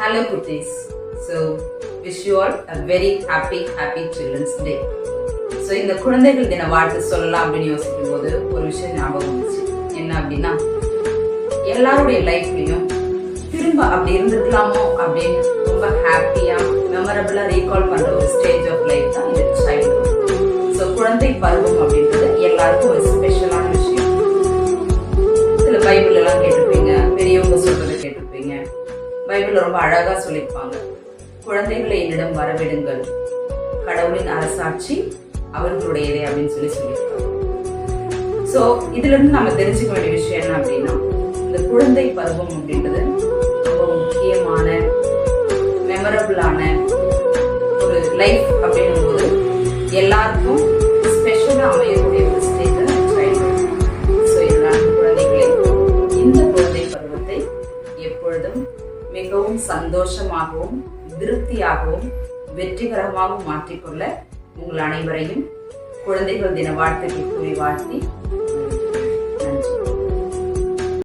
Hello Kutis. So wish you all a very happy Children's Day. So இந்த குழந்தைகள் தின வாழ்த்து சொல்லலாம் அப்படின்னு யோசிக்கும் போது ஒரு விஷயம் ஞாபகம் வந்துச்சு. என்ன அப்படின்னா, எல்லாருடைய லைஃப்லையும் திரும்ப அப்படி இருந்துக்கலாமோ அப்படின்னு ரொம்ப ஹாப்பியா மெமரபிளா ரீகால் பண்ற ஒரு ஸ்டேஜ் ஆஃப் லைஃப் தான் இந்த சைல்ட்ஹுட். ஸோ குழந்தை பருவம் அப்படின்றது எல்லாருக்கும் ஒரு ஸ்பெஷலான விஷயம். சில பைபிள் எல்லாம் கேட்டிருப்பீங்க, பெரியவங்க சொல்றதை கேட்டிருப்பீங்க. பைபிள் ரொம்ப அழகா சொல்லியிருப்பாங்க, குழந்தைகளை என்னிடம் வரவிடுங்கள், கடவுளின் அரசாட்சி அவர்களுடையதே அப்படின்னு சொல்லியிருப்பாங்க. ஸோ இதுல இருந்து நம்ம தெரிஞ்சுக்க வேண்டிய விஷயம் என்ன அப்படின்னா, இந்த குழந்தை பருவம் அப்படின்றது ரொம்ப முக்கியமான மெமரபிளான ஒரு லைஃப் அப்படின்னும் போது எல்லாருக்கும் ஸ்பெஷலா அமையக்கூடிய ஒரு ஸ்டேஜ் சைல்ட்ஹுட். ஸோ இதனால குழந்தைகளே, இந்த குழந்தை பருவத்தை எப்பொழுதும் மிகவும் சந்தோஷமாகவும் திருப்தியாகவும் வெற்றிகரமாகவும் மாற்றிக்கொள்ள உங்கள் அனைவரையும் குழந்தைகள் தின வாழ்த்துக்கள் கூறி வாழ்த்தி